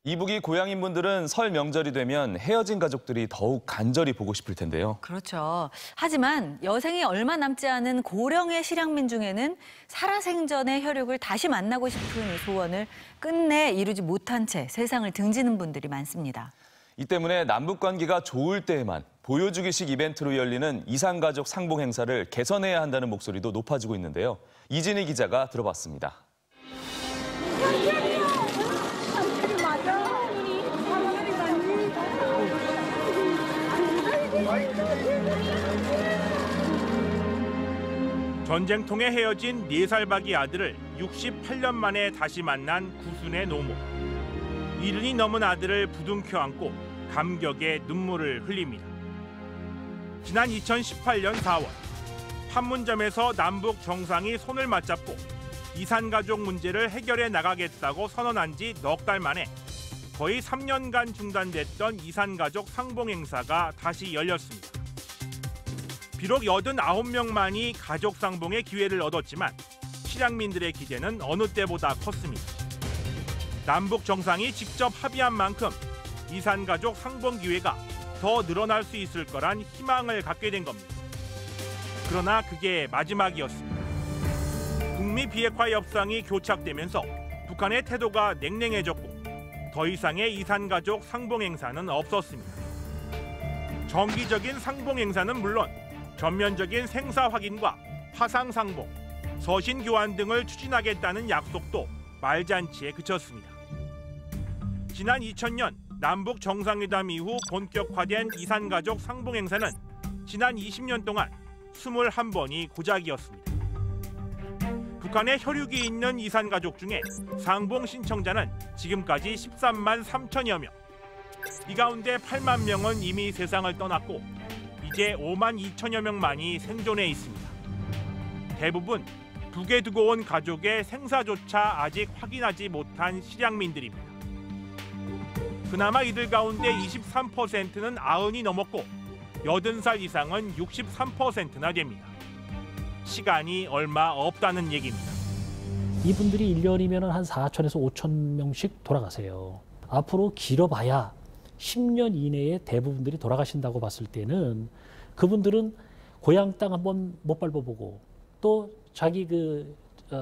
이북이 고향인 분들은 설 명절이 되면 헤어진 가족들이 더욱 간절히 보고 싶을 텐데요. 그렇죠. 하지만 여생이 얼마 남지 않은 고령의 실향민 중에는 살아생전의 혈육을 다시 만나고 싶은 소원을 끝내 이루지 못한 채 세상을 등지는 분들이 많습니다. 이 때문에 남북 관계가 좋을 때에만 보여주기식 이벤트로 열리는 이산가족 상봉 행사를 개선해야 한다는 목소리도 높아지고 있는데요. 이진희 기자가 들어봤습니다. 전쟁통에 헤어진 4살 박이 아들을 68년 만에 다시 만난 구순의 노모. 70이 넘은 아들을 부둥켜 안고 감격의 눈물을 흘립니다. 지난 2018년 4월 판문점에서 남북 정상이 손을 맞잡고 이산가족 문제를 해결해 나가겠다고 선언한 지 넉 달 만에 거의 3년간 중단됐던 이산가족 상봉 행사가 다시 열렸습니다. 비록 89명만이 가족 상봉의 기회를 얻었지만 실향민들의 기대는 어느 때보다 컸습니다. 남북 정상이 직접 합의한 만큼 이산가족 상봉 기회가 더 늘어날 수 있을 거란 희망을 갖게 된 겁니다. 그러나 그게 마지막이었습니다. 북미 비핵화 협상이 교착되면서 북한의 태도가 냉랭해졌고 더 이상의 이산가족 상봉 행사는 없었습니다. 정기적인 상봉 행사는 물론 전면적인 생사 확인과 화상 상봉, 서신 교환 등을 추진하겠다는 약속도 말잔치에 그쳤습니다. 지난 2000년 남북 정상회담 이후 본격화된 이산가족 상봉 행사는 지난 20년 동안 21번이 고작이었습니다. 북한에 혈육이 있는 이산가족 중에 상봉 신청자는 지금까지 13만 3천여 명. 이 가운데 8만 명은 이미 세상을 떠났고 이제 5만 2천여 명만이 생존해 있습니다. 대부분 북에 두고 온 가족의 생사조차 아직 확인하지 못한 실향민들입니다. 그나마 이들 가운데 23%는 90이 넘었고 80살 이상은 63%나 됩니다. 시간이 얼마 없다는 얘기입니다. 이분들이 1년이면 한 4천에서 5천 명씩 돌아가세요. 앞으로 길어봐야 10년 이내에 대부분들이 돌아가신다고 봤을 때는 그분들은 고향 땅 한번 못 밟아보고 또 자기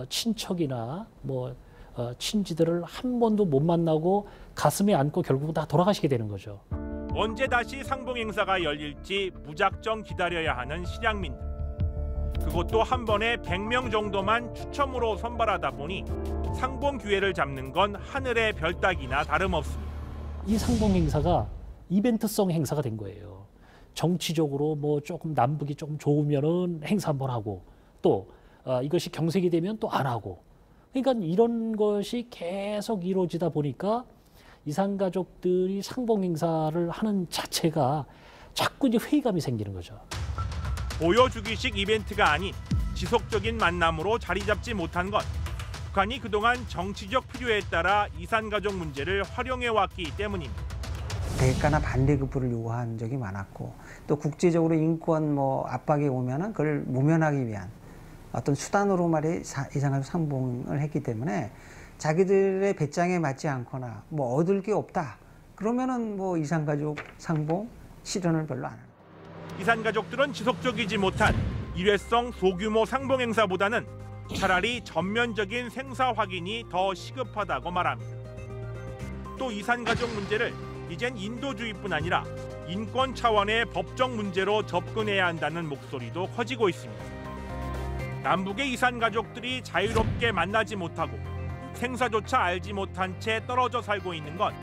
친척이나 친지들을 한 번도 못 만나고 가슴에 안고 결국 다 돌아가시게 되는 거죠. 언제 다시 상봉 행사가 열릴지 무작정 기다려야 하는 실향민들. 그것도 한 번에 100명 정도만 추첨으로 선발하다 보니 상봉 기회를 잡는 건 하늘의 별 따기나 다름없습니다. 이 상봉 행사가 이벤트성 행사가 된 거예요. 정치적으로 조금 남북이 조금 좋으면은 행사 한번 하고 또 이것이 경색이 되면 또 안 하고. 그러니까 이런 것이 계속 이루어지다 보니까 이산가족들이 상봉 행사를 하는 자체가 자꾸 이제 회의감이 생기는 거죠. 보여주기식 이벤트가 아닌 지속적인 만남으로 자리 잡지 못한 것. 북한이 그동안 정치적 필요에 따라 이산가족 문제를 활용해왔기 때문입니다. 대가나 반대급부를 요구한 적이 많았고 또 국제적으로 인권 압박이 오면은 그걸 모면하기 위한 어떤 수단으로 이산가족 상봉을 했기 때문에 자기들의 배짱에 맞지 않거나 얻을 게 없다. 그러면은 이산가족 상봉 실현을 별로 안 합니다. 이산가족들은 지속적이지 못한 일회성 소규모 상봉 행사보다는 차라리 전면적인 생사 확인이 더 시급하다고 말합니다. 또 이산가족 문제를 이젠 인도주의뿐 아니라 인권 차원의 법적 문제로 접근해야 한다는 목소리도 커지고 있습니다. 남북의 이산가족들이 자유롭게 만나지 못하고 생사조차 알지 못한 채 떨어져 살고 있는 건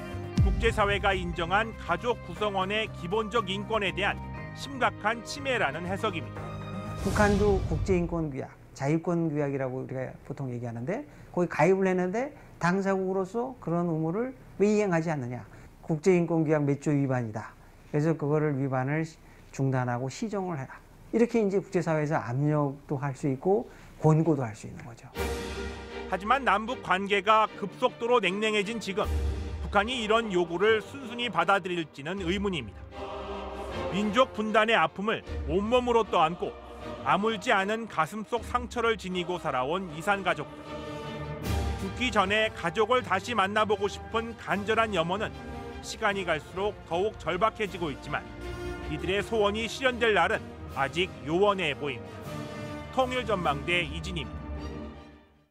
국제사회가 인정한 가족 구성원의 기본적 인권에 대한 심각한 침해라는 해석입니다. 북한도 국제인권규약, 자유권규약이라고 우리가 보통 얘기하는데 거기 가입을 했는데 당사국으로서 그런 의무를 왜 이행하지 않느냐. 국제인권규약 몇 조 위반이다. 그래서 그거를 위반을 중단하고 시정을 해라. 이렇게 이제 국제사회에서 압력도 할 수 있고 권고도 할 수 있는 거죠. 하지만 남북 관계가 급속도로 냉랭해진 지금 북한이 이런 요구를 순순히 받아들일지는 의문입니다. 민족 분단의 아픔을 온몸으로 떠안고 아물지 않은 가슴 속 상처를 지니고 살아온 이산가족들. 죽기 전에 가족을 다시 만나보고 싶은 간절한 염원은 시간이 갈수록 더욱 절박해지고 있지만 이들의 소원이 실현될 날은 아직 요원해 보입니다. 통일전망대 이진입니다.